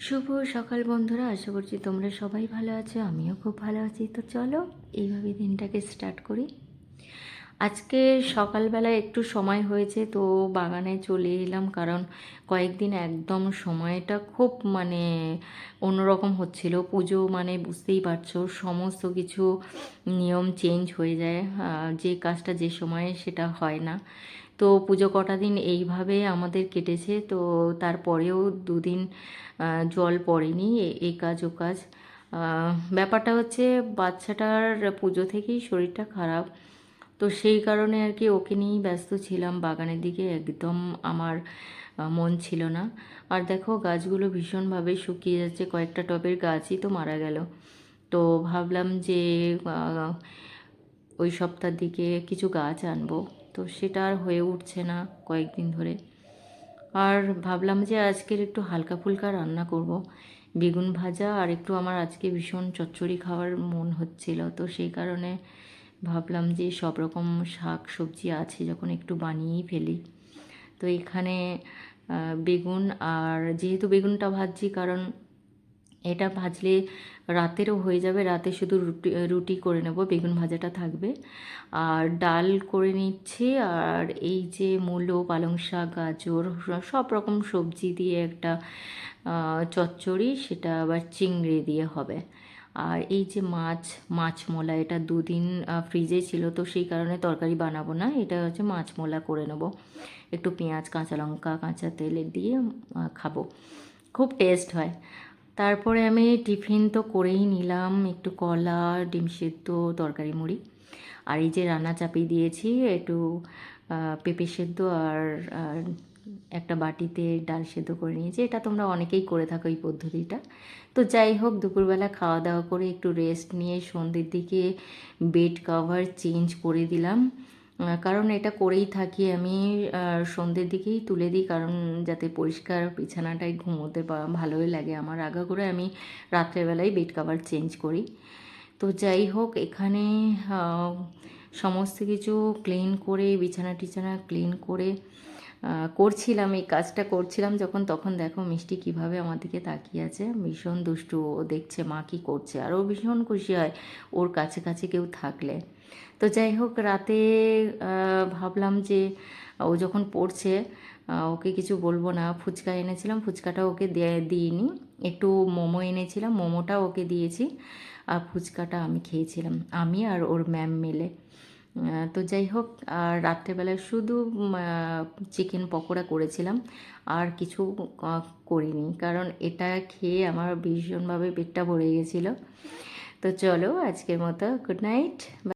শুভ সকাল বন্ধুরা, আশা করছি তোমরা সবাই ভালো আছো। আমিও খুব ভালো আছি। তো চলো এইভাবে দিনটাকে স্টার্ট করি। আজকে সকালবেলা একটু সময় হয়েছে তো বাগানে চলে এলাম, কারণ কয়েকদিন একদম সময়টা খুব অন্যরকম হচ্ছিল। পুজো মানে বুঝতেই পারছো, সমস্ত কিছু নিয়ম চেঞ্জ হয়ে যায়। যে কাজটা যে সময়ে সেটা হয় না। তো পুজো কটা দিন এইভাবে আমাদের কেটেছে। তো তারপরেও দুদিন জল পড়েনি, এই কাজ ও কাজ। ব্যাপারটা হচ্ছে বাচ্চাটার পুজো থেকেই শরীরটা খারাপ, তো সেই কারণে আর কি ওকে নিয়েই ব্যস্ত ছিলাম। বাগানের দিকে একদম আমার মন ছিল না। আর দেখো গাছগুলো ভীষণভাবে শুকিয়ে যাচ্ছে, কয়েকটা টবের গাছই তো মারা গেল। তো ভাবলাম যে আহ, ওই সপ্তাহের দিকে কিছু গাছ আনবো, তো সেটা আর হয়ে উঠছে না কয়েকদিন ধরে। আর ভাবলাম যে আজকের একটু হালকা ফুলকা রান্না করব, বেগুন ভাজা, আর একটু আমার আজকে ভীষণ চচ্চড়ি খাওয়ার মন হচ্ছিল। তো সেই কারণে ভাবলাম যে সব রকম শাক সবজি আছে যখন একটু বানিয়েই ফেলি। তো এখানে বেগুন, আর যেহেতু বেগুনটা ভাজছি কারণ এটা ভাজলে রাতেরও হয়ে যাবে, রাতে শুধু রুটি রুটি করে নেব, বেগুন ভাজাটা থাকবে। আর ডাল করে নিচ্ছি, আর এই যে মূলো, পালং শাক, গাজর, সব রকম সবজি দিয়ে একটা চচ্চড়ি, সেটা আবার চিংড়ি দিয়ে হবে। আর এই যে মাছ মোলা, এটা দুদিন ফ্রিজে ছিল, তো সেই কারণে তরকারি বানাবো না, এটা হচ্ছে মাছ মোলা করে নেব। একটু পেঁয়াজ, কাঁচা লঙ্কা, কাঁচা তেলে দিয়ে খাবো, খুব টেস্ট হয়। তারপরে আমি টিফিন তো করেই নিলাম, একটু কলা, ডিম সেদ্ধ, তরকারি মুড়ি। আর এই যে রান্না চাপিয়ে দিয়েছি, একটু পেঁপে সেদ্ধ, আর আর একটা বাটিতে ডাল সেদ্ধ করে নিয়েছি। এটা তোমরা অনেকেই করে থাকো এই পদ্ধতিটা। তো যাই হোক, দুপুরবেলা খাওয়া দাওয়া করে একটু রেস্ট নিয়ে সন্ধ্যের দিকে বেড কভার চেঞ্জ করে দিলাম। কারণ এটা করেই থাকি আমি, সন্ধ্যের দিকেই তুলে দিই, কারণ যাতে পরিষ্কার বিছানাটায় ঘুমোতে ভালোই লাগে আমার। আগাগোড়া আমি রাত্রেবেলায় বেড কভার চেঞ্জ করি। তো যাই হোক, এখানে সমস্ত কিছু ক্লিন করে, বিছানা টিছানা ক্লিন করে করছিলাম, এই কাজটা করছিলাম যখন, তখন দেখো মিষ্টি কিভাবে আমার দিকে তাকিয়ে আছে, ভীষণ দুষ্টু। ও দেখছে মা কী করছে, আর ও ভীষণ খুশি হয় ওর কাছে কাছে কেউ থাকলে। তো যাই হোক, রাতে ভাবলাম যে ও যখন পড়ছে ওকে কিছু বলবো না। ফুচকা এনেছিলাম, ফুচকাটা ওকে দিইনি। একটু মোমো এনেছিলাম, মোমোটা ওকে দিয়েছি, আর ফুচকাটা আমি খেয়েছিলাম, আমি আর ওর ম্যাম মিলে। তো যাই হোক, আর রাত্রেবেলায় শুধু চিকেন পকোড়া করেছিলাম, আর কিছু করিনি, কারণ এটা খেয়ে আমার ভীষণভাবে পেটটা ভরে গেছিলো। তো চলো আজকের মতো গুড নাইট।